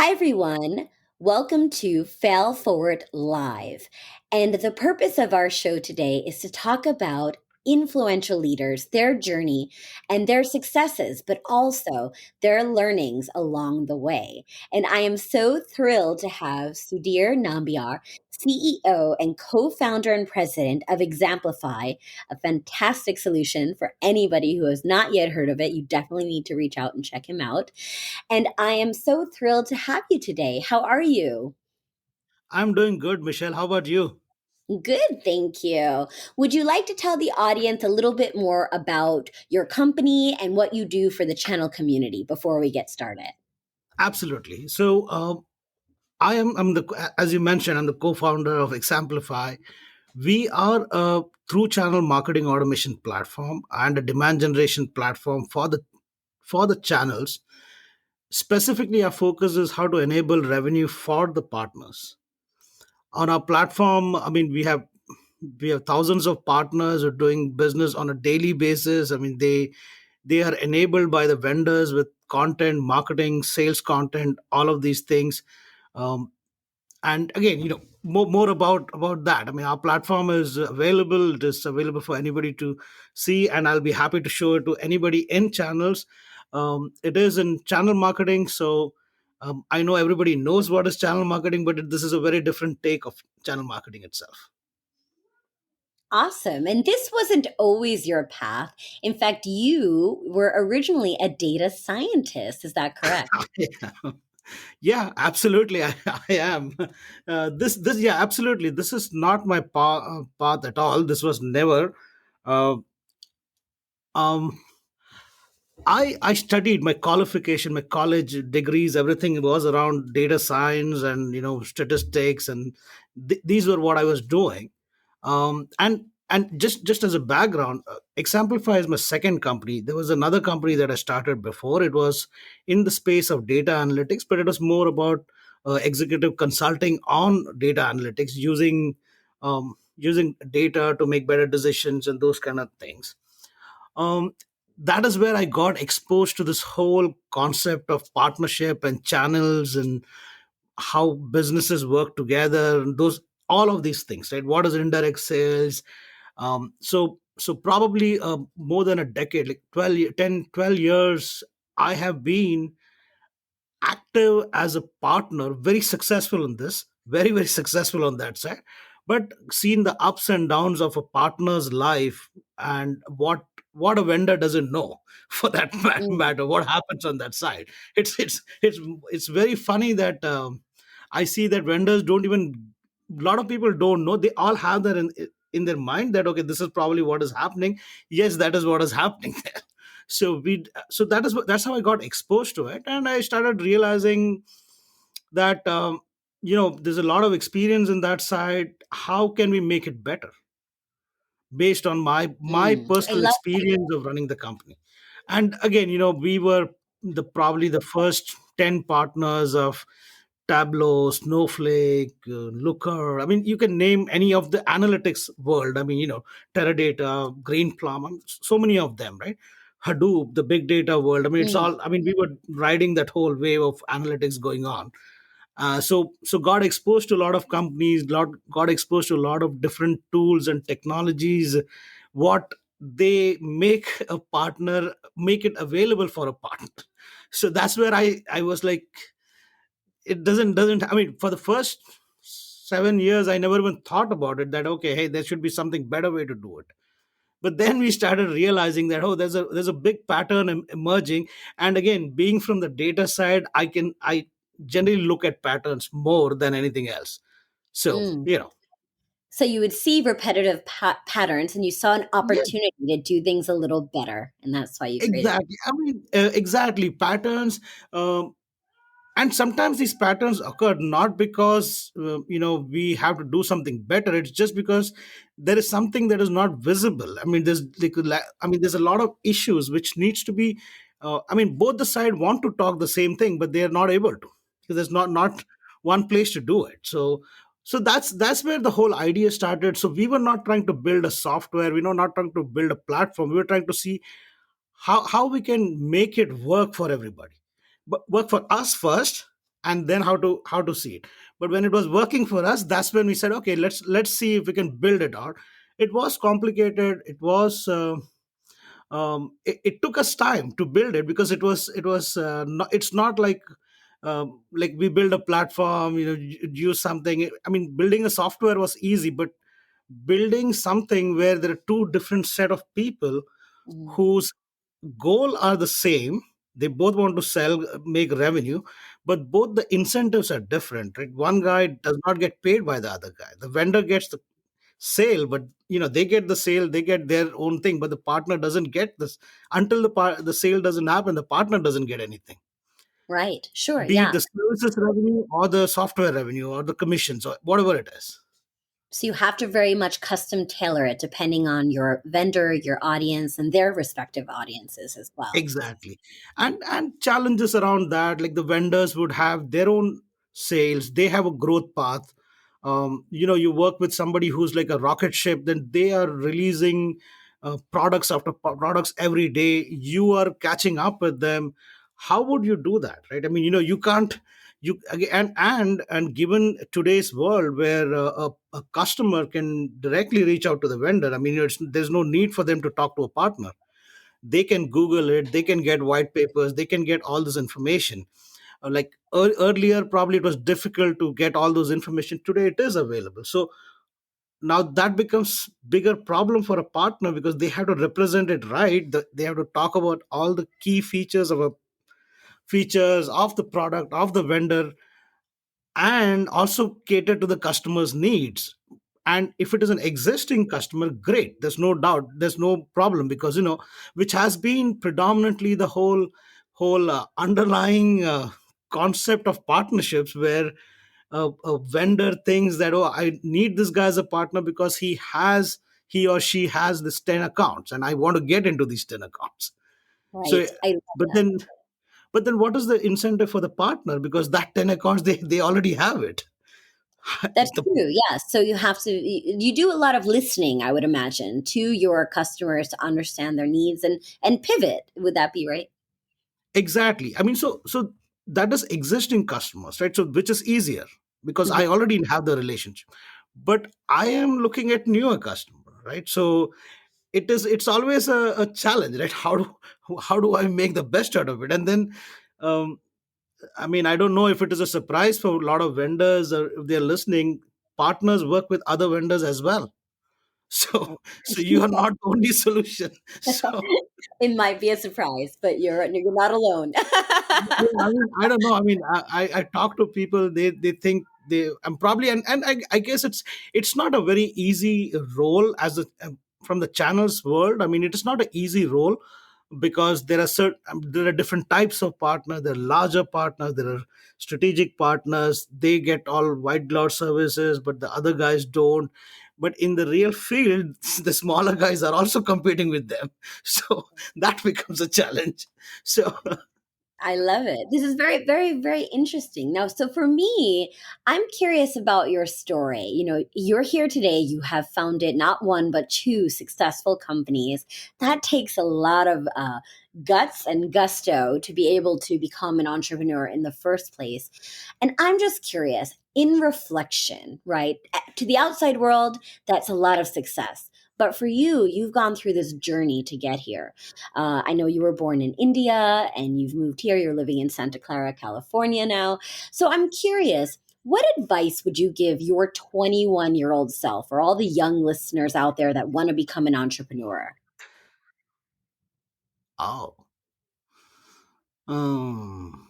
Hi, everyone. Welcome to Fail Forward Live. And the purpose of our show today is to talk about influential leaders, their journey, and their successes, but also their learnings along the way. And I am so thrilled to have Sudhir Nambiar, CEO and co founder and president of XAmplify, a fantastic solution for anybody who has not yet heard of it. You definitely need to reach out and check him out. And I am so thrilled to have you today. How are you? I'm doing good, Michelle. How about you? Good, thank you. Would you like to tell the audience a little bit more about your company and what you do for the channel community before we get started? Absolutely. I'm the as you mentioned, I'm the co-founder of XAmplify. We are a through channel marketing automation platform and a demand generation platform for the channels. Specifically, our focus is how to enable revenue for the partners on our platform. I mean, we have thousands of partners who are doing business on a daily basis. I mean, they are enabled by the vendors with content marketing, sales content, all of these things. Um, and again, more about that. I mean, our platform is available. It is available for anybody to see, and I'll be happy to show it to anybody in channels. It is in channel marketing. So I know everybody knows what is channel marketing, but this is a very different take of channel marketing itself. Awesome. And this wasn't always your path. In fact, you were originally a data scientist. Is that correct? Yeah, absolutely. I am. Yeah, absolutely. This is not my path at all. This was never. Uh, um, I studied my qualification, my college degrees, everything was around data science and statistics, and these were what I was doing. And just as a background, Examplify is my second company. There was another company that I started before. It was in the space of data analytics, but it was more about executive consulting on data analytics, using data to make better decisions and those kind of things. Um, that is where I got exposed to this whole concept of partnership and channels and how businesses work together and those all of these things, right? What is indirect sales? So probably more than a decade, like 12 years, I have been active as a partner, very successful in this, very successful on that side, but seen the ups and downs of a partner's life and what a vendor doesn't know for that Mm, matter, what happens on that side. It's very funny that I see that vendors don't even, a lot of people don't know. They all have that in their mind that okay, this is probably what is happening. Yes, that is what is happening there. So that's how I got exposed to it, and I started realizing that there's a lot of experience in that side. How can we make it better based on my I personal love experience of running the company? And again, we were probably the first 10 partners of Tableau, Snowflake, Looker. I mean, you can name any of the analytics world. I mean, Teradata, Greenplum, so many of them, right? Hadoop, the big data world. I mean, it's it. all. I mean, we were riding that whole wave of analytics going on. So got exposed to a lot of companies, got exposed to a lot of different tools and technologies. What they make a partner, make it available for a partner. So that's where I was like, it doesn't I mean, for the first 7 years I never even thought about it, that okay, hey, there should be something better way to do it. But then we started realizing that, oh, there's a big pattern emerging. And again, being from the data side, I generally look at patterns more than anything else. So Mm. So you would see repetitive patterns and you saw an yeah, opportunity to do things a little better. And that's why you created. exactly. I mean, exactly, patterns. Um, and sometimes these patterns occur not because we have to do something better. It's just because there is something that is not visible. I mean, there's a lot of issues which needs to be, I mean, both the side want to talk the same thing, but they are not able to, because there's not one place to do it. So that's where the whole idea started. So we were not trying to build a software, we were not trying to build a platform. We were trying to see how we can make it work for everybody, but work for us first, and then how to see it. But when it was working for us, that's when we said, okay, let's see if we can build it out. It was complicated. It took us time to build it, because it was not, it's not like we build a platform, use something. I mean, building a software was easy, but building something where there are two different set of people Mm. whose goal are the same. They both want to sell, make revenue, but both the incentives are different, right? One guy does not get paid by the other guy. The vendor gets the sale, but they get the sale, they get their own thing, but the partner doesn't get this. Until the sale doesn't happen, the partner doesn't get anything, Right. Sure. be it Yeah. the services revenue or the software revenue or the commissions or whatever it is. So you have to very much custom tailor it depending on your vendor, your audience, and their respective audiences as well. Exactly. And challenges around that, like the vendors would have their own sales, they have a growth path. You work with somebody who's like a rocket ship, then they are releasing products after products every day. You are catching up with them. How would you do that, right? I mean, you can't. You again, and given today's world where a customer can directly reach out to the vendor, I mean, there's no need for them to talk to a partner. They can google it, they can get white papers, they can get all this information. Like earlier, probably it was difficult to get all those information. Today it is available. So now that becomes bigger problem for a partner, because they have to represent it right. They have to talk about all the key features of the product of the vendor, and also cater to the customer's needs. And if it is an existing customer, great, there's no doubt, there's no problem, because which has been predominantly the whole underlying concept of partnerships, where a vendor thinks that, oh, I need this guy as a partner because he or she has this 10 accounts and I want to get into these 10 accounts. So Right. I love but that. then but then what is the incentive for the partner, because that 10 accounts, they already have it. That's The- true. Yeah. So you have to, you do a lot of listening, I would imagine, to your customers to understand their needs and pivot. Would that be right? exactly. I mean, so that is existing customers, right? So which is easier, because Mhm. I already have the relationship. But I am looking at newer customer, right? So it's always a challenge, right? How do I make the best out of it? And then um, I mean, I don't know if it is a surprise for a lot of vendors, or if they're listening, partners work with other vendors as well. So so you are not the only solution. So It might be a surprise, but you're not alone. yeah, I mean, I don't know. I mean, I talk to people. They think I'm probably, and I guess it's not a very easy role as a from the channels world. I mean, it is not an easy role, because there are different types of partners. There are larger partners. There are strategic partners. They get all white glove services, but the other guys don't. But in the real field, the smaller guys are also competing with them. So that becomes a challenge. So I love it. This is very, very, very interesting. Now, so for me, I'm curious about your story. You're here today. You have founded not one, but two successful companies. That takes a lot of guts and gusto to be able to become an entrepreneur in the first place. And I'm just curious, in reflection, right? To the outside world, that's a lot of success. But for you, you've gone through this journey to get here. I know you were born in India and you've moved here. You're living in Santa Clara, California now. So I'm curious, what advice would you give your 21-year-old self or all the young listeners out there that want to become an entrepreneur? oh, um,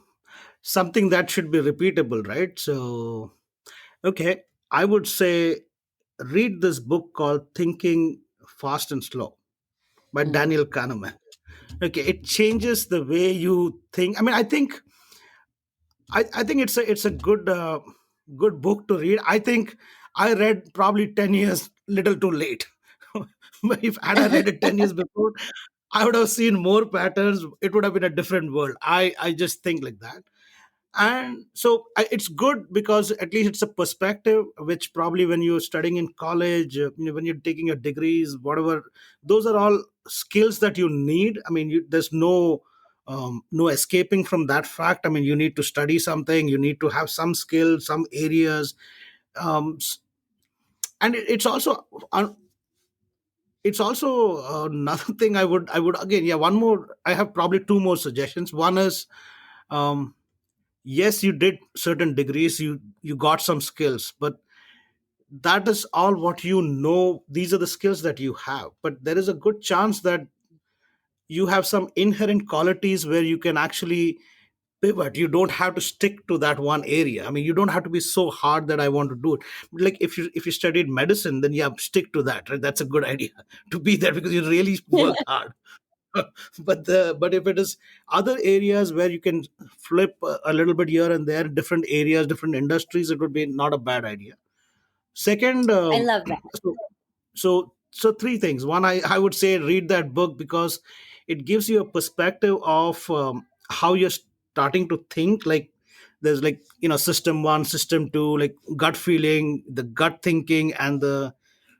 something that should be repeatable, right? So, okay, I would say read this book called Thinking Fast and Slow by Mm. Daniel Kahneman. Okay, it changes the way you think. I mean, I think it's a good book to read. I think I read probably 10 years little too late. But if had I read it 10 years before, I would have seen more patterns. It would have been a different world. I just think like that. And so it's good, because at least it's a perspective which probably when you're studying in college, when you're taking your degrees, whatever, those are all skills that you need. I mean, there's no no escaping from that fact. I mean, you need to study something, you need to have some skills, some areas. Um, s- and it's also another thing I would again, yeah, one more. I have probably two more suggestions. One is, um, yes, you did certain degrees, you got some skills, but that is all what you know. These are the skills that you have, but there is a good chance that you have some inherent qualities where you can actually pivot. You don't have to stick to that one area. I mean, you don't have to be so hard that I want to do it. Like if you studied medicine, then yeah, stick to that, right? That's a good idea to be there because you really work hard. But if it is other areas where you can flip a little bit here and there, different areas, different industries, it would be not a bad idea. Second, I love that. so so three things. One, I would say read that book because it gives you a perspective of how you're starting to think. Like there's like, system one, system two, like gut feeling, the gut thinking, and the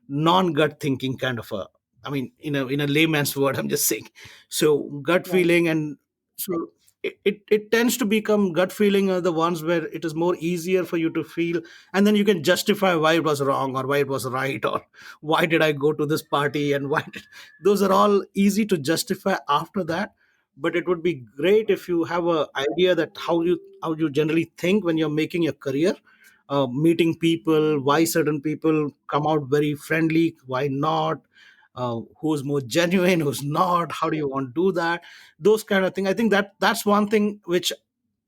non-gut thinking kind of a, I mean, in a layman's word, I'm just saying. So gut Right. feeling, and so it tends to become gut feeling are the ones where it is more easier for you to feel, and then you can justify why it was wrong or why it was right, or why did I go to this party, and those are all easy to justify after that. But it would be great if you have a idea that how you generally think when you're making your career, meeting people, why certain people come out very friendly, why not, who's more genuine, who's not, how do you want to do that, those kind of things. I think that's one thing which,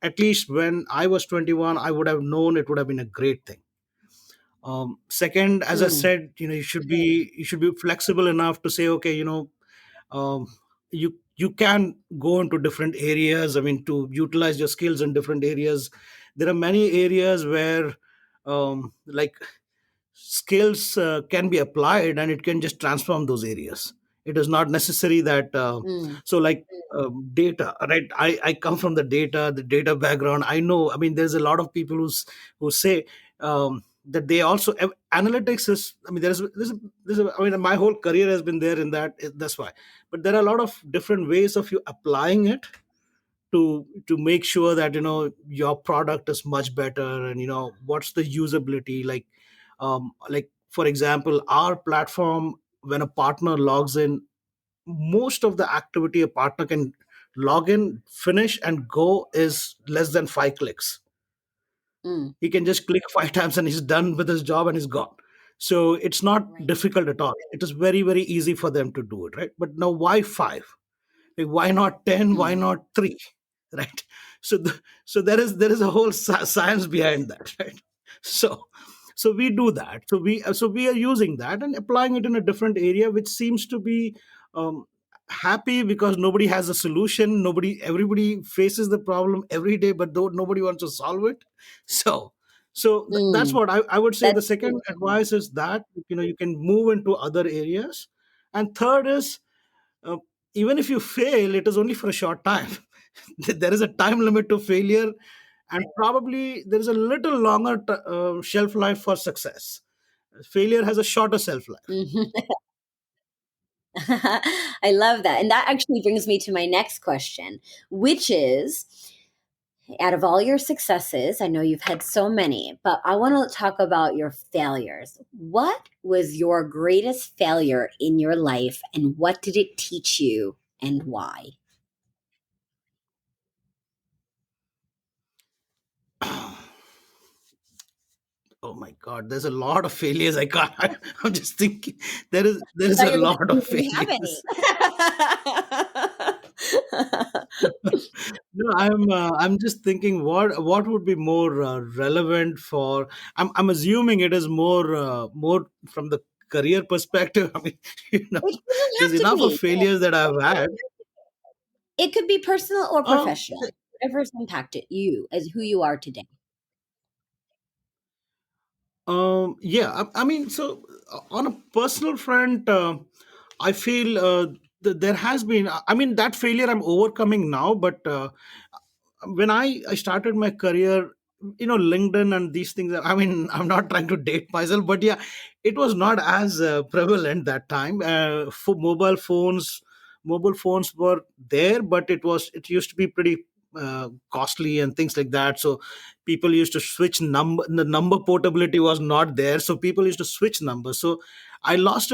at least when I was 21, I would have known. It would have been a great thing. Second, as I Mm, said, you should be flexible enough to say, okay, um, you can go into different areas. I mean, to utilize your skills in different areas. There are many areas where, like, skills can be applied and it can just transform those areas. It is not necessary that, mm, so like, data, right? I come from the data background. I know, I mean, there's a lot of people who say, that they also analytics is, I mean, there's I mean, my whole career has been there in that. That's why. But there are a lot of different ways of you applying it to make sure that your product is much better, and what's the usability like. Like, for example, our platform, when a partner logs in, most of the activity a partner can log in, finish, and go is less than 5 clicks. mm. He can just click 5 times and he's done with his job and he's gone. So it's not Right. difficult at all. It is very, very easy for them to do it, right? But now, why 5? Like, why not 10? Why Mm, not 3? Right? So there is a whole science behind that, right? So so we do that. So we are using that and applying it in a different area, which seems to be, um, happy, because nobody has a solution. Everybody faces the problem every day, but though nobody wants to solve it. So that's mm. what I would say. The That's second advice is that you can move into other areas. And third is, uh, even if you fail, it is only for a short time. There is a time limit to failure, and probably there is a little longer shelf life for success. Failure has a shorter shelf life. mhm. I love that. And that actually brings me to my next question, which is, out of all your successes, I know you've had so many, but I want to talk about your failures. What was your greatest failure in your life, and what did it teach you, and why? Oh my God, there's a lot of failures. I can't. I'm just thinking, there I is thought a you were going to lot say of you didn't have failures. any. No, I'm just thinking, what would be more relevant for. I'm assuming it is more from the career perspective. I mean, you know, It doesn't there's have to enough of be. failures that I've had. It could be personal or Um, professional. Whatever's impacted you as who you are today. yeah, I mean, so on a personal front, I feel, there has been. I mean, that failure I'm overcoming now, but when I started my career, LinkedIn and these things. I mean, I'm not trying to date myself, but yeah, it was not as prevalent that time. For mobile phones mobile phones were there, but it used to be pretty costly and things like that. So people used to switch number. The number portability was not there, so people used to switch numbers. So I lost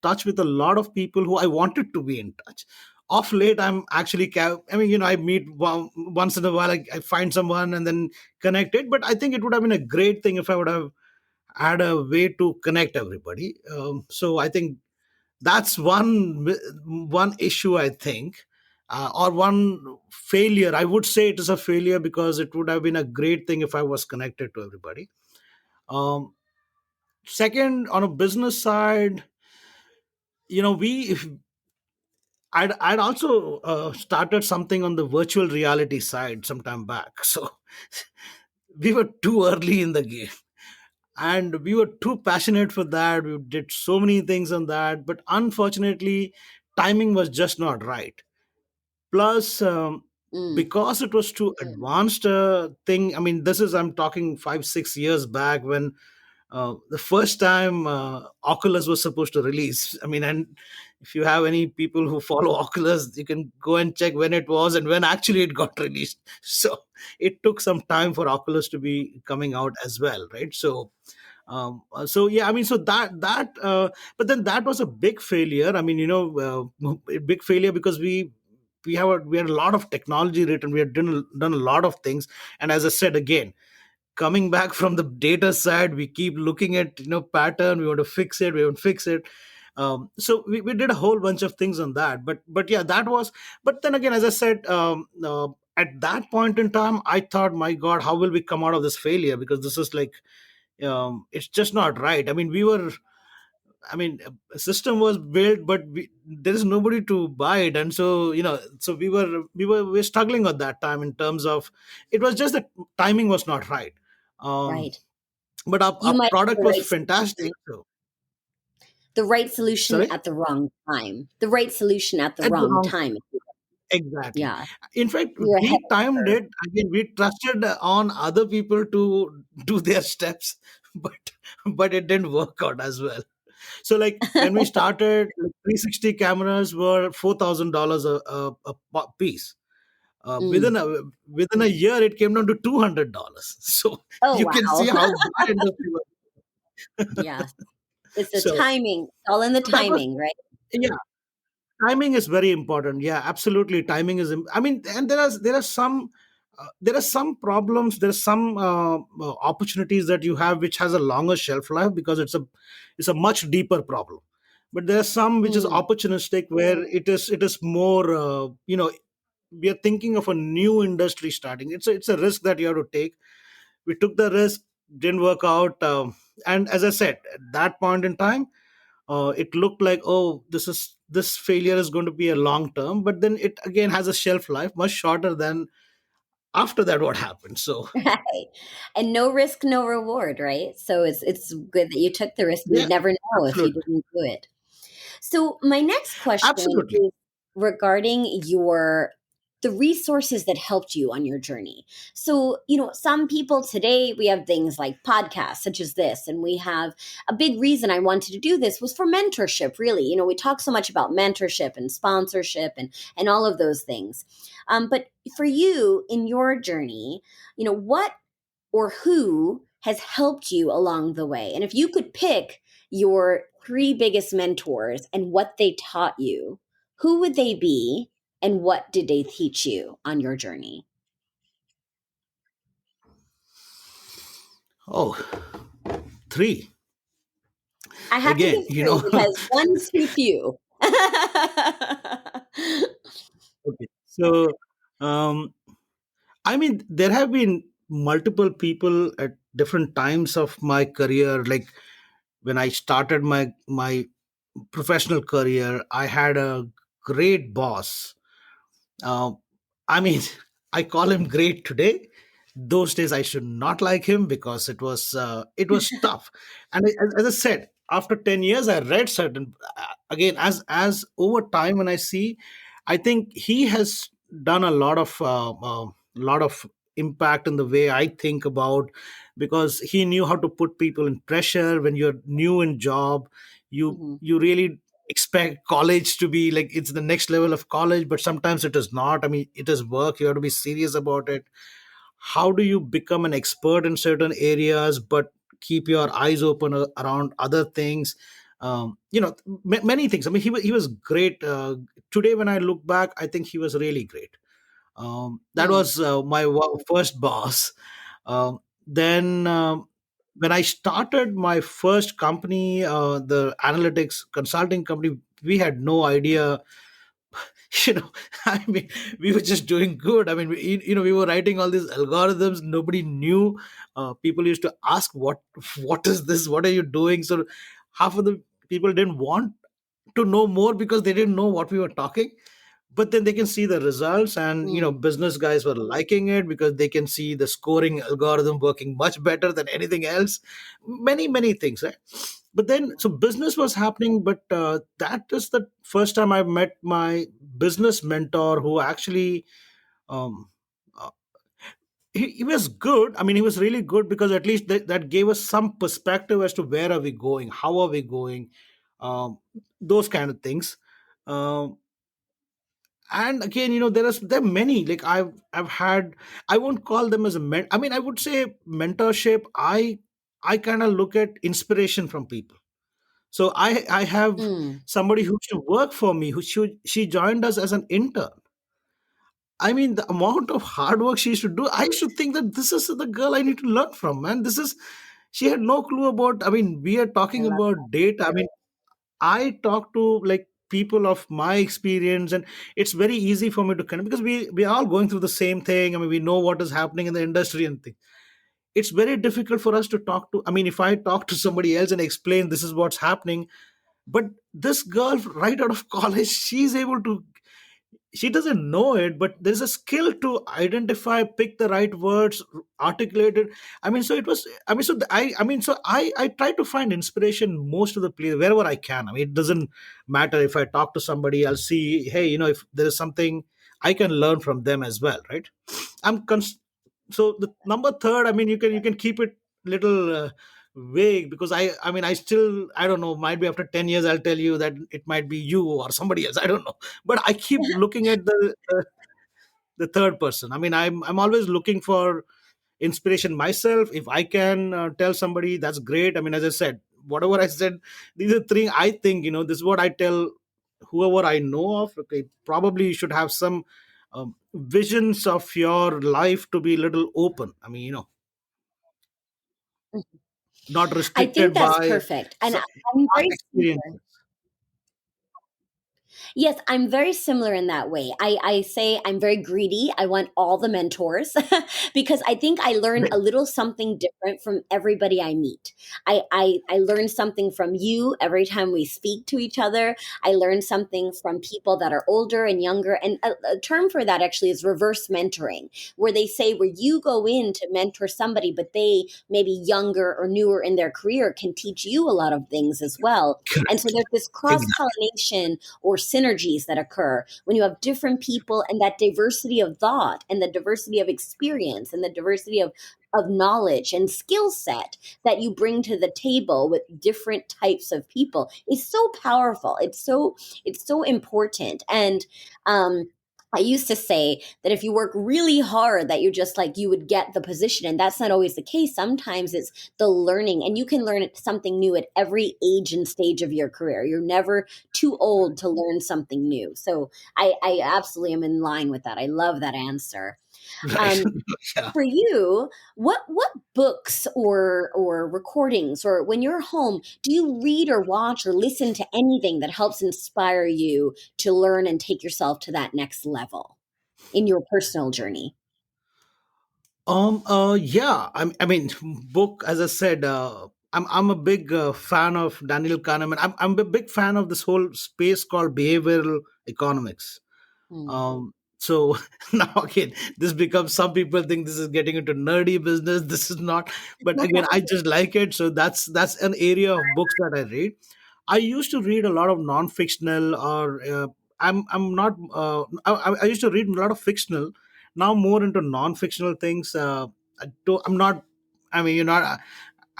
touch with a lot of people who I wanted to be in touch. Off late, I'm actually I mean, I meet once in a while. I find someone and then connect it. But I think it would have been a great thing if I would have had a way to connect everybody. So I think that's one issue, I think, or one failure. I would say it is a failure because it would have been a great thing if I was connected to everybody. um, Second, on a business side, we if I'd also started something on the virtual reality side some time back. So we were too early in the game, and we were too passionate for that. We did so many things on that, but unfortunately timing was just not right. Plus, Mm, because it was too advanced thing. I mean, I'm talking 5 6 years back, when the first time Oculus was supposed to release. I mean, and if you have any people who follow Oculus, you can go and check when it was and when actually it got released. So it took some time for Oculus to be coming out as well, right? So yeah, I mean, so but then that was a big failure. I mean, a big failure because we had a lot of technology written. We had done a lot of things, and as I said again, coming back from the data side, we keep looking at pattern. We want to fix it. We want to fix it. So we did a whole bunch of things on that. But yeah, that was. But then again, as I said, at that point in time, I thought, my God, how will we come out of this failure? Because this is like, it's just not right. I mean, a system was built, but there is nobody to buy it. And so, so we were struggling at that time, in terms of, it was just that timing was not right. um right. but You our might have product was fantastic. So, the right solution sorry. at the wrong time. The right solution at the At the wrong wrong time. Exactly. Yeah. In fact, You're ahead we of the timed curve. it again. We trusted on other people to do their steps, but it didn't work out as well. So, like, when we started, like, 360 cameras were $4,000 a piece. Mm. Within a year, it came down to $200. So Oh, you can see wow. how that industry was. Yes. It's the So, timing. It's all in the so that was, timing, right? yeah. Timing is very important. Yeah, absolutely. Timing is. I mean, and there are some problems. There are some opportunities that you have which has a longer shelf life, because it's a much deeper problem. But there are some which is Mm. opportunistic, where it is more. We are thinking of a new industry starting. It's a risk that you have to take. We took the risk, didn't work out, and as I said, at that point in time, it looked like, oh, this failure is going to be a long term, but then it again has a shelf life much shorter than after that what happened. So Right. And no risk, no reward, right? So it's good that you took the risk. yeah, You'd never know if you absolutely, didn't do it. So my next question absolutely. is regarding the resources that helped you on your journey. So, some people today, we have things like podcasts such as this, and we have a big reason I wanted to do this was for mentorship, really. We talk so much about mentorship and sponsorship and all of those things. But for you in your journey, what or who has helped you along the way? And if you could pick your three biggest mentors and what they taught you, who would they be and what did they teach you on your journey? Oh, three. I have to Again, give three because one's too few. okay. So, um I mean, there have been multiple people at different times of my career. Like, when I started my professional career, I had a great boss. Uh, I mean, I call him great today. Those days, I should not like him, because it was tough. And as I said, after 10 years, I read certain, again, as over time, when I see, I think he has done a lot of impact in the way I think about, because he knew how to put people in pressure when you're new in job. You Mhm. you really expect college to be like it's the next level of college, but sometimes it is not. I mean, it is work. You have to be serious about it. How do you become an expert in certain areas but keep your eyes open around other things? Many things. I mean, he was great. Today when I look back, I think he was really great. That Mm, was my first boss. Then when I started my first company, the analytics consulting company, we had no idea. you know I mean, we were just doing good. I mean, we were writing all these algorithms. Nobody knew. People used to ask, what is this, what are you doing? So half of the people didn't want to know more because they didn't know what we were talking. But then they can see the results, and mm, business guys were liking it because they can see the scoring algorithm working much better than anything else. Many things, right? But then, so business was happening, but that is the first time I met my business mentor, who actually um, uh, he was good. I mean, he was really good because at least that gave us some perspective as to where are we going, how are we going, um, those kind of things. Um, and again, there are many, like I've had. I won't call them as a I mean, I would say mentorship. I kind of look at inspiration from people. So I have mm. somebody who used to work for me, she joined us as an intern. I mean, the amount of hard work she used to do, I used to think that this is the girl I need to learn from, man. This is She had no clue about. I mean, we are I talking love about data. I mean, I talk to like people of my experience, and it's very easy for me to connect because we are all going through the same thing. I mean, we know what is happening in the industry and things. It's very difficult for us to talk to. I mean, if I talk to somebody else and explain this is what's happening, but this girl right out of college, she's able to. She doesn't know it, but there's a skill to identify, pick the right words, articulate it. I mean, so it was. I mean, so I mean, so I try to find inspiration most of the place wherever I can. I mean, it doesn't matter if I talk to somebody. I'll see, hey, if there is something I can learn from them as well, right? I'm cons- so the number third. I mean, you can keep it little vague, because I mean, I don't know. Might be after 10 years, I'll tell you that it might be you or somebody else. I don't know, but I keep looking at the third person. I mean, I'm always looking for inspiration myself. If I can tell somebody, that's great. I mean, as I said, whatever I said, these are three. I think this is what I tell whoever I know of. Okay, probably you should have some visions of your life to be a little open. I mean, it. not I think restricted that's by perfect. And some I'm past very similar. experiences. Yes, I'm very similar in that way. I say I'm very greedy. I want all the mentors because I think I learn a little something different from everybody I meet. I learn something from you every time we speak to each other. I learn something from people that are older and younger. And a term for that actually is reverse mentoring, where they say where you go in to mentor somebody, but they maybe younger or newer in their career can teach you a lot of things as well. And so Correct. there's this cross Exactly. pollination or synergies that occur when you have different people and that diversity of thought and the diversity of experience and the diversity of knowledge and skill set that you bring to the table with different types of people is so powerful. It's so important. And I used to say that if you work really hard, that you're just like you would get the position, and that's not always the case. Sometimes it's the learning, and you can learn something new at every age and stage of your career. You're never too old to learn something new. So I absolutely am in line with that. I love that answer. Right. Um, Yeah. for you, what books or recordings or when you're home, do you read or watch or listen to anything that helps inspire you to learn and take yourself to that next level in your personal journey? Yeah. I mean, book, as I said, I'm a big fan of Daniel Kahneman. I'm a big fan of this whole space called behavioral economics. Mm. So now again, this becomes, some people think this is getting into nerdy business. This is not, but again, I just like it. So that's an area of books that I read. I used to read a lot of non-fictional, or I'm not. I used to read a lot of fictional. Now more into non-fictional things. I'm not. I mean, I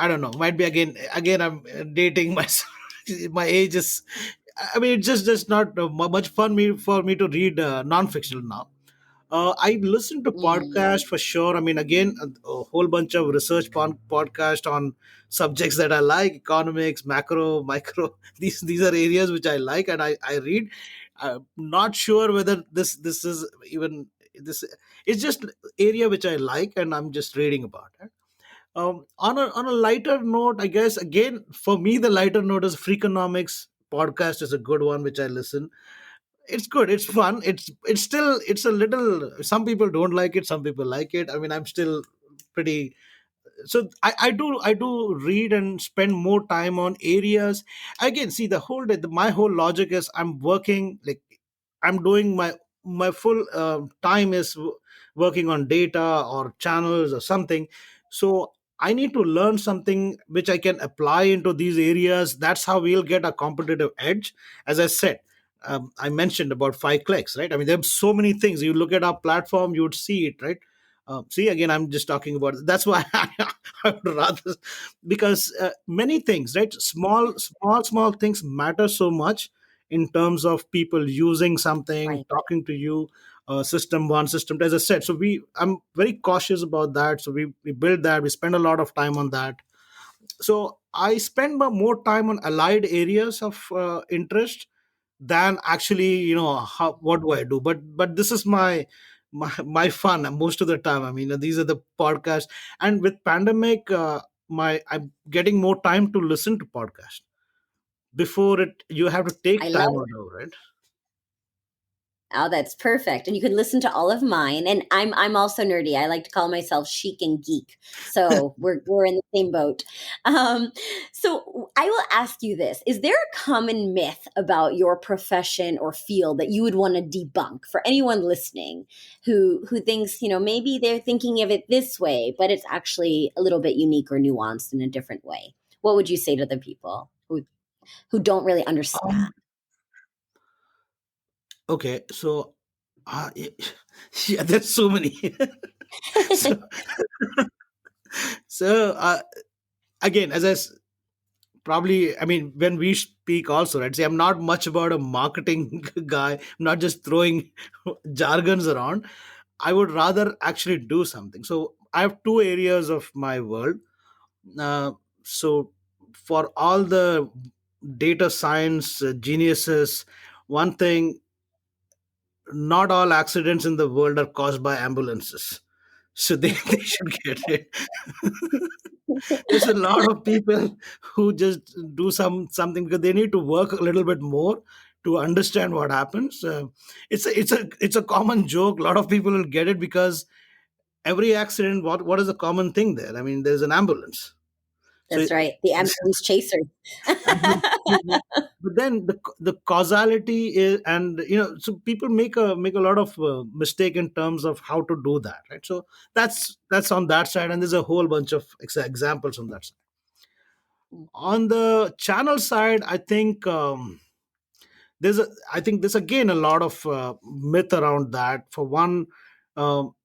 don't know. Might be again. I'm dating myself. My age is. I mean, it's just not much fun for me to read non-fictional now. I listen to Mm, podcasts for sure. I mean, again, a whole bunch of research podcast on subjects that I like: economics, macro, micro. These are areas which I like, and I read. Not sure whether this is even this. It's just area which I like, and I'm just reading about it. On a lighter note, I guess again for me the lighter note is Freakonomics podcast is a good one which I listen. It's good, it's fun, it's still it's a little, some people don't like it, some people like it. I mean, I'm still pretty, so I do read and spend more time on areas. Again, see, the whole day, my whole logic is I'm working, like I'm doing my full time is working on data or channels or something. So I need to learn something which I can apply into these areas. That's how we'll get a competitive edge. As I said, I mentioned about 5 clicks, right? I mean, there's so many things. You look at our platform, you would see it, right? See, again, I'm just talking about, that's why I would rather, because many things, right? Small things matter so much in terms of people using something, right. talking to you, system one, system two, as I said. So I'm very cautious about that. So we build that, we spend a lot of time on that. So I spend more time on allied areas of interest than actually, what do I do. But this is my fun most of the time. I mean, these are the podcasts. And with pandemic, my I'm getting more time to listen to podcasts. Before it, you have to I take time love. out of, right? Oh, that's perfect. And you can listen to all of mine. And I'm also nerdy. I like to call myself chic and geek. So we're in the same boat. Um, so I will ask you this. Is there a common myth about your profession or field that you would want to debunk for anyone listening who thinks, maybe they're thinking of it this way, but it's actually a little bit unique or nuanced in a different way? What would you say to the people who don't really understand? um okay, so yeah, yeah, there's so many. so so again, probably, I mean, when we speak also, right? See, I'm not much about a marketing guy. I'm not just throwing jargons around. I would rather actually do something. So I have two areas of my world. So for all the data science geniuses, one thing: not all accidents in the world are caused by ambulances. So they should get it. There's a lot of people who just do something because they need to work a little bit more to understand what happens. It's a common joke. A lot of people will get it because every accident, what is the common thing there? I mean, there's an ambulance. So That's right. The ambulance chaser. ambulance, but then the causality is, and so people make a lot of mistake in terms of how to do that, right? So that's on that side, and there's a whole bunch of examples on that side. On the channel side, I think there's again a lot of myth around that. For one, um,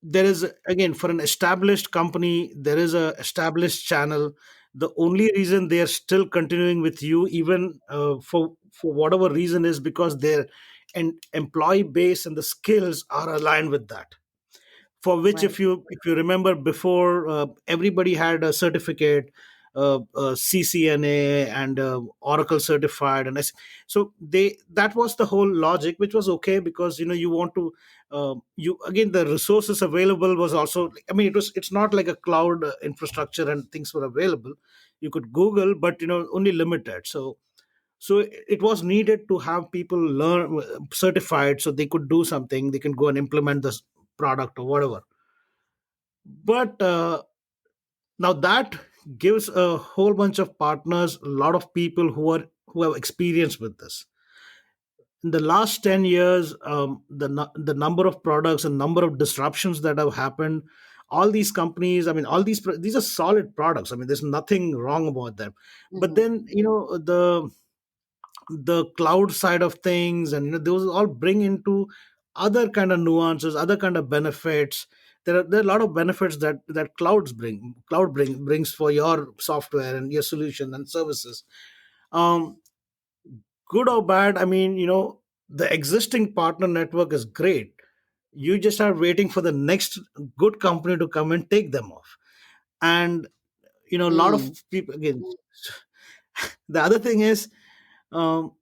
there is, again, for an established company, there is a established channel. The only reason they are still continuing with you, even for whatever reason, is because their employee base and the skills are aligned with that. For which, Right. if you remember before, everybody had a certificate, CCNA and Oracle certified, and so they that was the whole logic, which was okay, because you want to, you again, the resources available was also, I mean, it's not like a cloud infrastructure and things were available. You could Google, but only limited. So it was needed to have people learn certified, so they could do something, they can go and implement this product or whatever. But now that gives a whole bunch of partners, a lot of people who have experience with this. In the last 10 years, the number of products and number of disruptions that have happened, all these companies, I mean, these are solid products. I mean, there's nothing wrong about them. But Mhm. then the cloud side of things, and those all bring into other kind of nuances, other kind of benefits. There are a lot of benefits that brings for your software and your solution and services. um good or bad, I mean, the existing partner network is great. You just are waiting for the next good company to come and take them off. And a lot of Mm, people, again, the other thing is, um,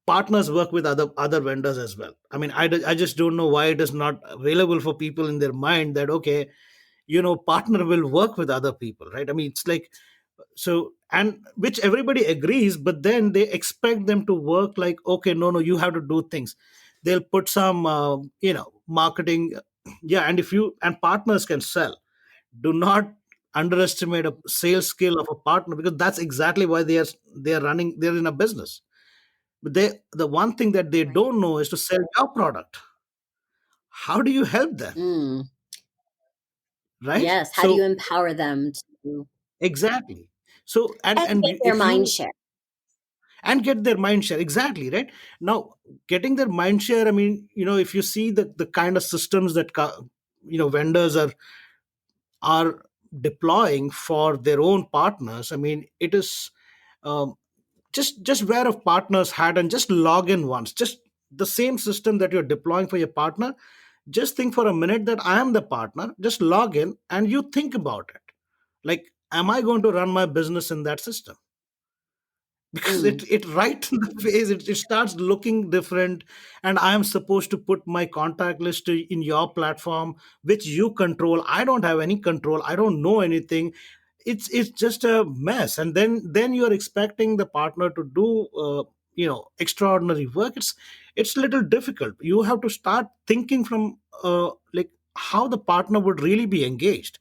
partners work with other vendors as well. I mean, I just don't know why it is not available for people in their mind that, okay, partner will work with other people, right? I mean, it's like, so, and which everybody agrees, but then they expect them to work like, okay, no, no, you have to do things. They'll put some marketing. Yeah, and if you and partners can sell. Do not underestimate a sales skill of a partner, because that's exactly why they're in a business. But the one thing that they right. don't know is to sell your product. How do you help them, Mm, right? yes. How do you So empower them to exactly. So and get their if mind you share? and get their mind share, exactly, right? Now, getting their mind share, I mean, if you see the kind of systems that vendors are deploying for their own partners, I mean, it is, um, just wear a partner's hat and just log in once. Just the same system that you're deploying for your partner, just think for a minute that I am the partner. Just log in and you think about it, like, am I going to run my business in that system? Because Mm, it right in the face, it starts looking different. And I am supposed to put my contact list in your platform, which you control. I don't have any control, I don't know anything. It's just a mess. And then you're expecting the partner to do extraordinary work. It's a little difficult. You have to start thinking from like how the partner would really be engaged.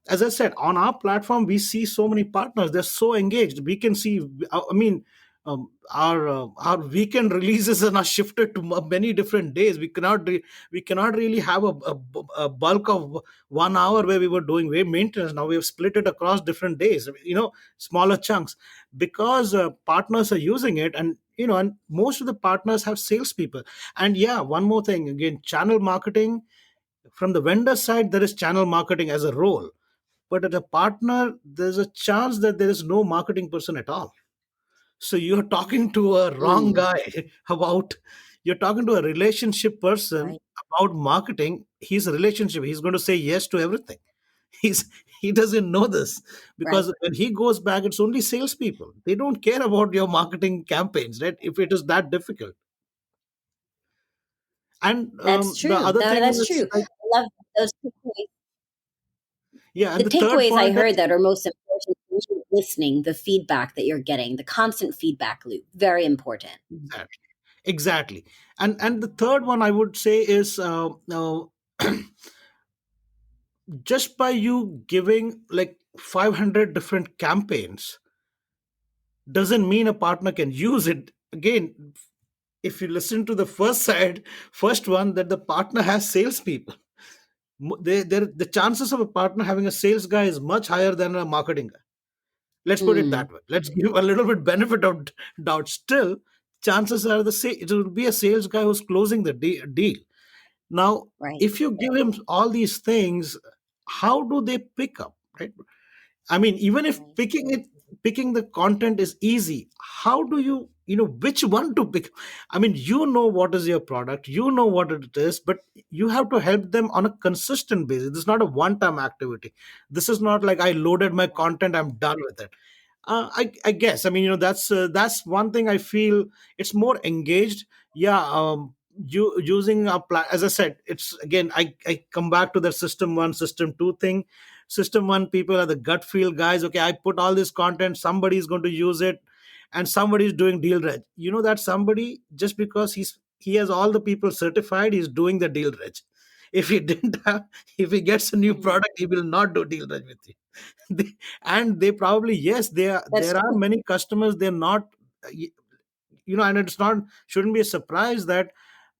As I said, on our platform, we see so many partners. They're so engaged. We can see. I mean, our weekend releases are now shifted to many different days. We cannot really have a bulk of 1 hour where we were doing wave maintenance. Now we have split it across different days. Smaller chunks, because partners are using it. And most of the partners have salespeople. And yeah, one more thing, again, channel marketing. From the vendor side, there is channel marketing as a role, but at a partner, there's a chance that there is no marketing person at all. So you're talking to a wrong mm, guy about, you're talking to a relationship person right. about marketing. He's a relationship. He's going to say yes to everything. He's he doesn't know this, Right. because when he goes back, it's only salespeople. They don't care about your marketing campaigns, right? If it is that difficult. And That's the true. other No, thing that's is, true. like, I love those takeaways. yeah, and The the third takeaways I point that, heard that are most important is listening, the feedback that you're getting, the constant feedback loop. Very important. exactly, exactly. And the third one I would say is, just by you giving like 500 different campaigns doesn't mean a partner can use it. Again, if you listen to the first one, that the partner has salespeople. The chances of a partner having a sales guy is much higher than a marketing guy. Let's put it Mm, that way. Let's give a little bit benefit of doubt. Still, chances are the same. It will be a sales guy who's closing the deal. Now, right. if you give him all these things, how do they pick up, right? I mean, even if Right. picking the content is easy, how do which one to pick? I mean, what is your product, what it is, but you have to help them on a consistent basis. This is not a one-time activity. This is not like I loaded my Right. content, I'm done with it. I guess, I mean, that's one thing I feel. It's more engaged. Yeah. Using as I said, it's again, I come back to the system one, system two thing. System one people are the gut feel guys. Okay, I put all this content, somebody is going to use it, and somebody is doing deal reg. That somebody, just because he has all the people certified, he's doing the deal reg. If he didn't have, if he gets a new Mm, product, he will not do deal reg with you. And they probably, yes, that's there are true. many customers, they're not, and it's not, shouldn't be a surprise that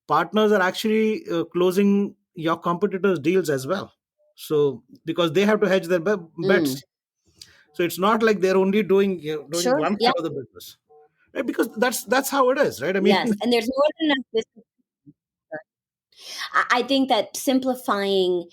partners are actually closing your competitors deals as well. So because they have to hedge their Mm, bets. So it's not like they're only doing sure. one Yeah. side of the business, right? Because that's how it is, right? I mean, Yes. And there's more than enough business. I think that simplifying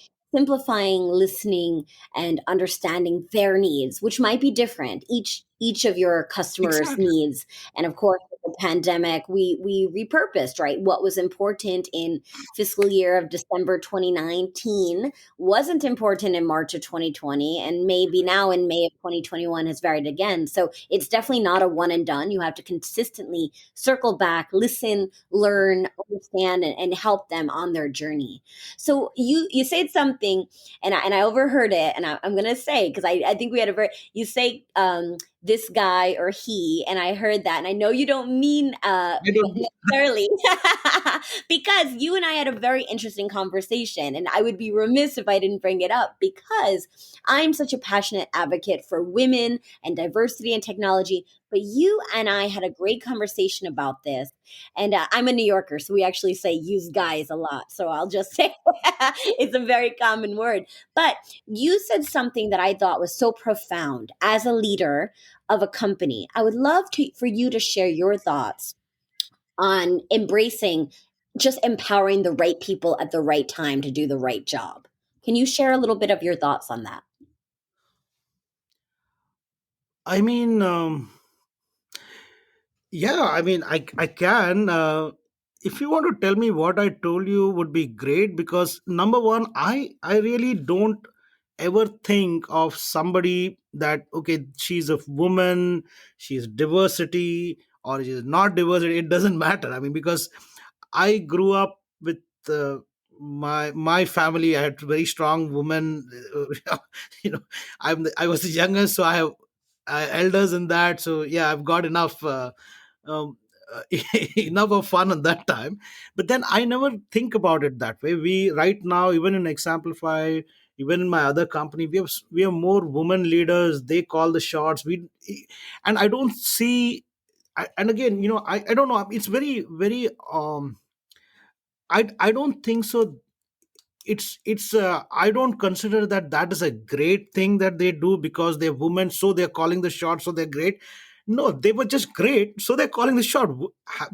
listening and understanding their needs, which might be different, each of your customers exactly. needs, and of course the pandemic, we repurposed, right? What was important in fiscal year of December 2019 wasn't important in March of 2020, and maybe now in May of 2021 has varied again. So it's definitely not a one and done. You have to consistently circle back, listen, learn, understand, and help them on their journey. So you said something, and I overheard it, and I'm going to say, because I think we had a very, you say this guy or he, and I heard that, and I know you don't mean I don't. necessarily, because you and I had a very interesting conversation, and I would be remiss if I didn't bring it up, because I'm such a passionate advocate for women and diversity and technology. But you and I had a great conversation about this, and I'm a New Yorker, so we actually say use guys a lot. So I'll just say it's a very common word. But you said something that I thought was so profound as a leader of a company. I would love for you to share your thoughts on embracing, just empowering the right people at the right time to do the right job. Can you share a little bit of your thoughts on that? I mean, yeah, I mean, I can. If you want to tell me what I told you would be great, because number one, I really don't ever think of somebody that, okay, she's a woman, she's diversity, or she's not diversity. It doesn't matter. I mean, because I grew up with my family. I had very strong women. You know, I was the youngest, so I have elders in that. So yeah, I've got enough. Um, uh, enough of fun at that time, but then I never think about it that way. We right now, even in XAmplify, even in my other company, we have more women leaders. They call the shots. And I don't see. And again, I don't know. It's very very. I don't think so. It's I don't consider that that is a great thing that they do because they're women, so they're calling the shot, so they're great. No, they were just great, so they're calling the shot.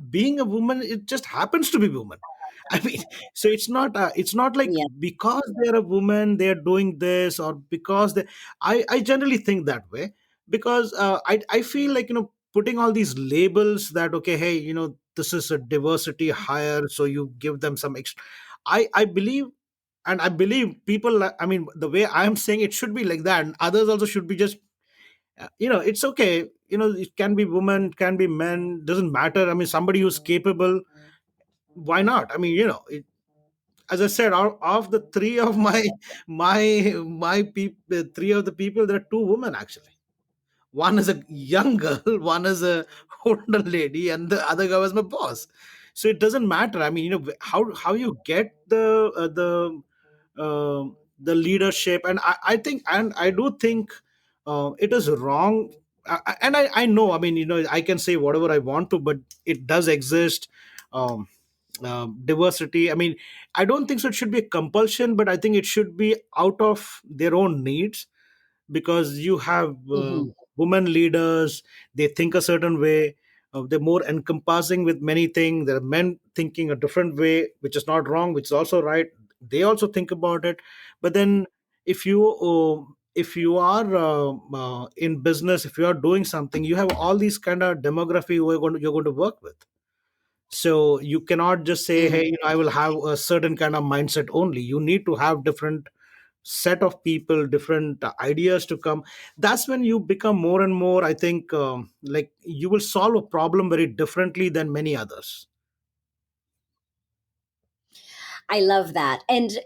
Being a woman, it just happens to be woman. I mean, so it's not like Yeah. because they're a woman they're doing this, or because they. I generally think that way, because I feel like, putting all these labels that, okay, hey, this is a diversity hire, so you give them some extra. I believe, and I believe people, I mean, the way I'm saying, it should be like that, and others also should be just, it's okay, it can be women, can be men, doesn't matter. I mean, somebody who's capable, why not? I mean, as I said, out of the three of my people, three of the people, there are two women actually. One is a young girl, one is a older lady, and the other guy was my boss. So it doesn't matter. I mean, how you get the leadership, and I think, and I do think it is wrong. And I know, I mean, I can say whatever I want to, but it does exist. Um, Diversity, I mean, I don't think so it should be a compulsion, but I think it should be out of their own needs, because you have Hmm. women leaders. They think a certain way. They're more encompassing with many things. There are men thinking a different way, which is not wrong, which is also right. They also think about it. But then if you are in business, if you are doing something, you have all these kind of demography who you're going to work with. So you cannot just say, Hmm. hey, I will have a certain kind of mindset only. You need to have different set of people, different ideas to come. That's when you become more and more, I think, like, you will solve a problem very differently than many others. I love that. And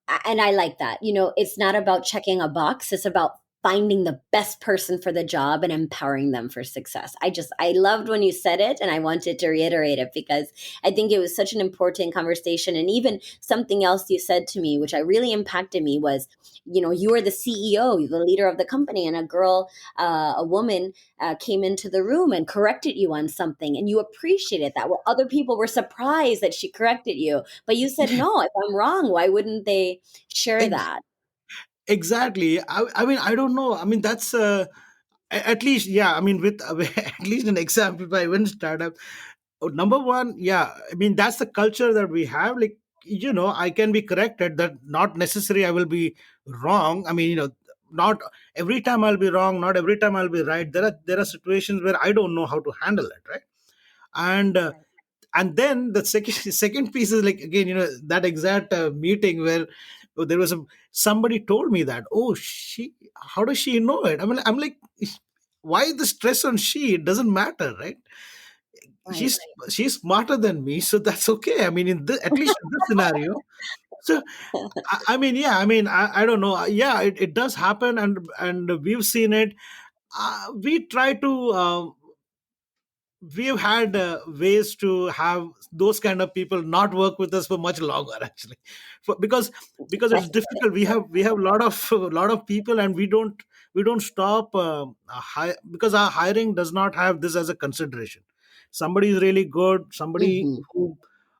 I like that. It's not about checking a box, it's about finding the best person for the job and empowering them for success. I loved when you said it, and I wanted to reiterate it because I think it was such an important conversation. And even something else you said to me, which I really impacted me, was, you are the CEO, the leader of the company, and a woman came into the room and corrected you on something, and you appreciated that. Well, other people were surprised that she corrected you, but you said, no, if I'm wrong, why wouldn't they share Ex- that? exactly. I mean, I don't know. I mean, that's at least, yeah, I mean, with at least an example by one startup. Number one, yeah, I mean, that's the culture that we have. Like, I can be corrected, that not necessary I will be wrong. I mean, not every time I'll be wrong, not every time I'll be right. There are situations where I don't know how to handle it, right? and Right. and then the second second piece is like, again, that exact meeting where there was somebody told me that, oh, she, how does she know it? I'm like, why the stress on she? It doesn't matter, right? Right. She's smarter than me, so that's okay. I mean, at least in this scenario. So I mean, yeah, I mean, I don't know. Yeah, it does happen, and we've seen it. We try to we've had ways to have those kind of people not work with us for much longer, actually. Because it's Right. difficult. We have a lot of a lot of people, and we don't stop because our hiring does not have this as a consideration. Somebody is really good, somebody Hmm.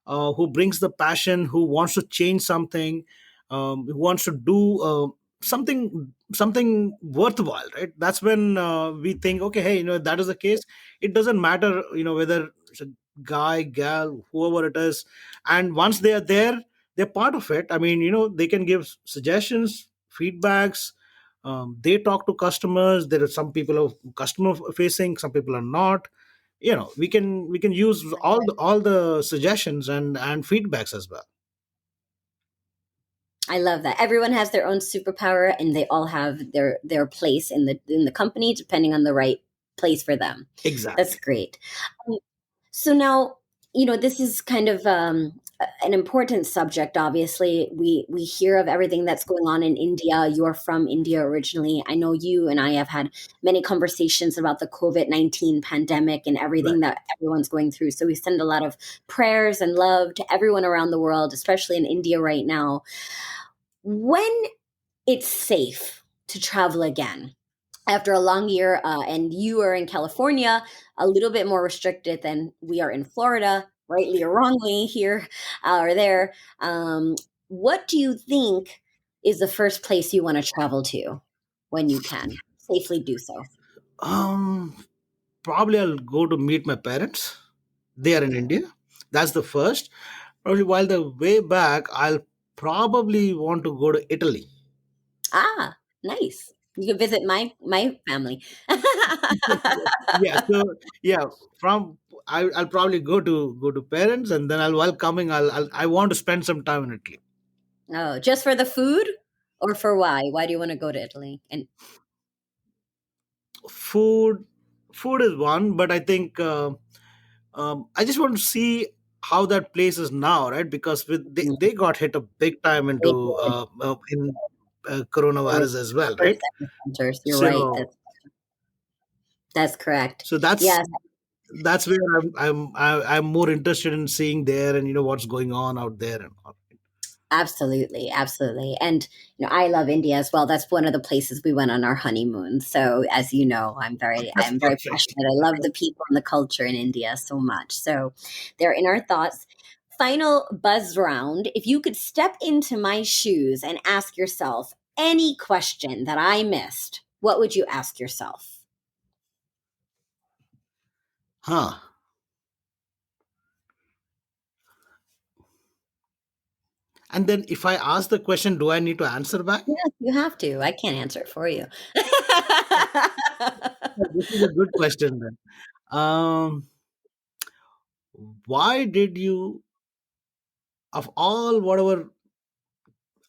who brings the passion, who wants to change something, who wants to do something worthwhile, right? That's when we think, okay, hey, if that is the case, it doesn't matter, whether it's a guy, gal, whoever it is. And once they are there, they're part of it. I mean, they can give suggestions, feedbacks. They talk to customers. There are some people who are customer facing, some people are not. We can use all the suggestions and feedbacks as well. I love that. Everyone has their own superpower, and they all have their place in the company, depending on the right place for them. That's Exactly. great. Um, So now, this is kind of an important subject. Obviously, we hear of everything that's going on in India. You're from India originally. I know you and I have had many conversations about the COVID-19 pandemic and everything Right. that everyone's going through. So we send a lot of prayers and love to everyone around the world, especially in India right now. When it's safe to travel again after a long year, and you are in California, a little bit more restricted than we are in Florida, rightly or wrongly here or there. What do you think is the first place you want to travel to when you can safely do so? um Probably I'll go to meet my parents. They are in India. That's the first. Probably while the way back, I'll probably want to go to Italy. Ah, nice. You can visit my family. Yeah. So yeah, from I'll probably go to parents, and then while coming, I want to spend some time in Italy. Oh, just for the food, or for why? Why do you want to go to Italy? And Food, food is one, but I think I just want to see how that place is now, right? Because mm, they got hit a big time they into did. in They were coronavirus as well, first right? centers. You're right. So That's correct. so that's Yes, that's where I'm more interested in seeing there, and what's going on out there and all. absolutely, absolutely. And I love India as well. That's one of the places we went on our honeymoon. So as you know, That's I'm very perfect. passionate. I love the people and the culture in India so much. So they're in our thoughts. Final buzz round. If you could step into my shoes and ask yourself any question that I missed, what would you ask yourself? Huh. And then if I ask the question, do I need to answer back? Yes, you have to. I can't answer it for you. This is a good question then. Why did you, of all whatever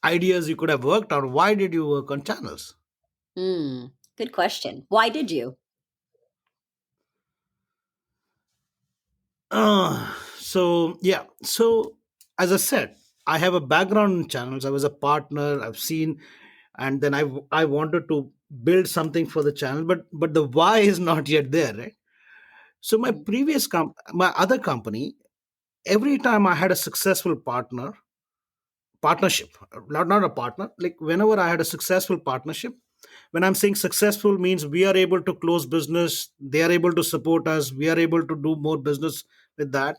ideas you could have worked on, why did you work on channels? Hmm. Good question. Why did you? So yeah, so as I said, I have a background in channels. I was a partner. I've seen, and then I wanted to build something for the channel, but the why is not yet there, right? So Mm, my other company, every time I had a successful partnership, not a partner, like whenever I had a successful partnership, when I'm saying successful means we are able to close business, they are able to support us, we are able to do more business with that,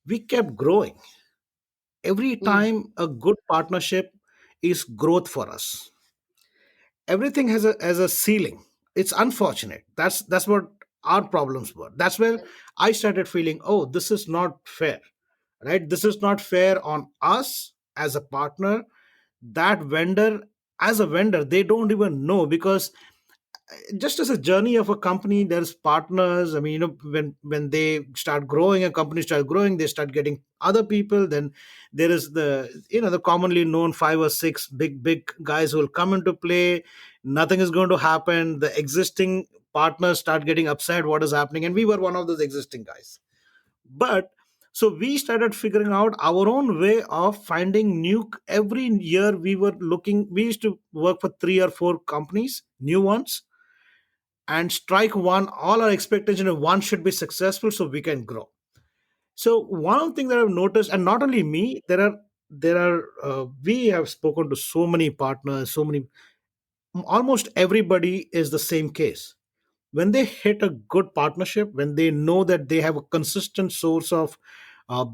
we kept growing. Every mm, time a good partnership is growth for us. Everything has a ceiling. It's unfortunate. That's what our problems were. That's where I started feeling, oh, this is not fair, right? This is not fair on us as a partner. That vendor, as a vendor, they don't even know, because just as a journey of a company, there's partners. I mean, when they start growing, a company start growing, they start getting other people. Then there is the commonly known five or six big guys who will come into play. Nothing is going to happen. The existing partners start getting upset what is happening, and we were one of those existing guys. But so we started figuring out our own way of finding new. Every year we were looking, we used to work for three or four companies, new ones, and strike one. All our expectation of one should be successful so we can grow. So one of the things that I've noticed, and not only me, there are we have spoken to so many partners, so many, almost everybody is the same case. When they hit a good partnership, when they know that they have a consistent source of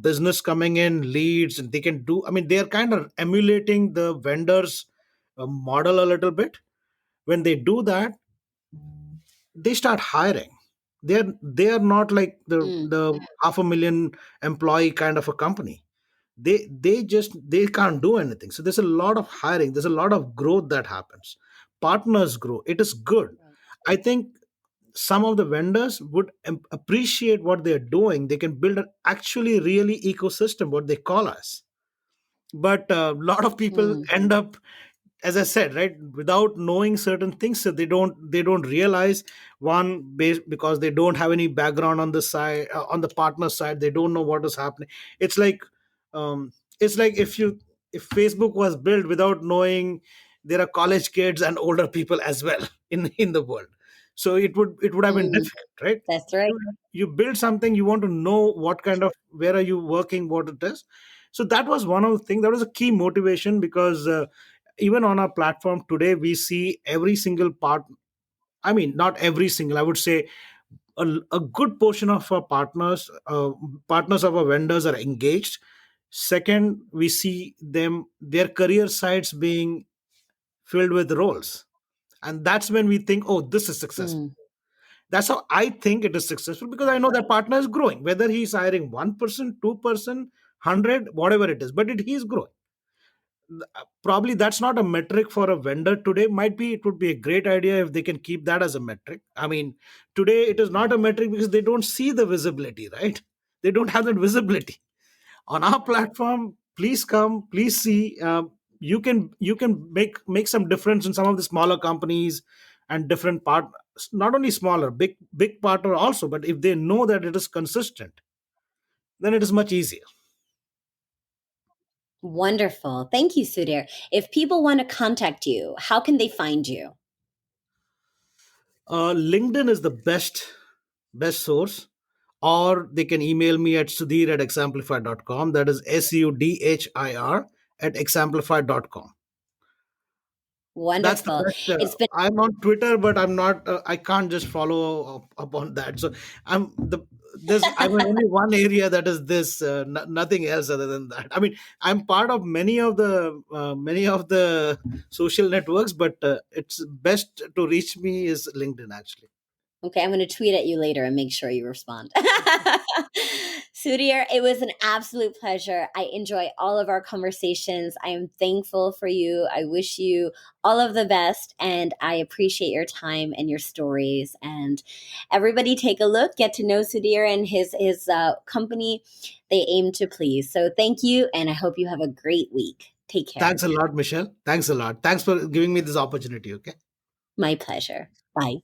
business coming in, leads, and they can do, I mean, they are kind of emulating the vendors model a little bit. When they do that, they start hiring. They are not like Mm, the half a million employee kind of a company. They can't do anything. So there's a lot of hiring, there's a lot of growth that happens. Partners grow, it is good. right. I think some of the vendors would appreciate what they're doing. They can build an actually really ecosystem, what they call us. But a lot of people Mm, end up, as I said, right, without knowing certain things, so they don't realize. One, because they don't have any background on the side, on the partner side, they don't know what is happening. It's like, it's like if Facebook was built without knowing there are college kids and older people as well in the world. So it would have been mm, difficult, right? that's right. You build something, you want to know what kind of, where are you working, what it is. So that was one of the things, that was a key motivation, because even on our platform today we see every single part. I mean, not every single, I would say a good portion of our partners of our vendors are engaged. Second, we see them, their career sites being filled with roles, and that's when we think, oh, this is successful. Mm. That's how I think it is successful, because I know that partner is growing, whether he's hiring 1%, 2%, 100, whatever it is, but he's growing. Probably that's not a metric for a vendor today. Might be, it would be a great idea if they can keep that as a metric. I mean, today it is not a metric because they don't see the visibility, right? They don't have that visibility on our platform. Please come, please see. You can make some difference in some of the smaller companies and different part. Not only smaller, big partner also, but if they know that it is consistent, then it is much easier. Wonderful. Thank you, Sudhir. If people want to contact you, how can they find you? LinkedIn is the best source, or they can email me at sudhir@examplify.com. That is SUDHIR at examplify.com. That's the Wonderful. best. It's been I'm on Twitter, but I'm not. I can't just follow up on that. So I'm the this. I'm in only one area, that is this. Nothing else other than that. I mean, I'm part of many of the social networks, but it's best to reach me is LinkedIn actually. okay. I'm going to tweet at you later and make sure you respond. Sudhir, it was an absolute pleasure. I enjoy all of our conversations. I am thankful for you. I wish you all of the best, and I appreciate your time and your stories. And everybody, take a look, get to know Sudhir and his company. They aim to please. So thank you, and I hope you have a great week. Take care. Thanks a lot, Michelle. Thanks a lot. Thanks for giving me this opportunity. Okay. My pleasure. Bye.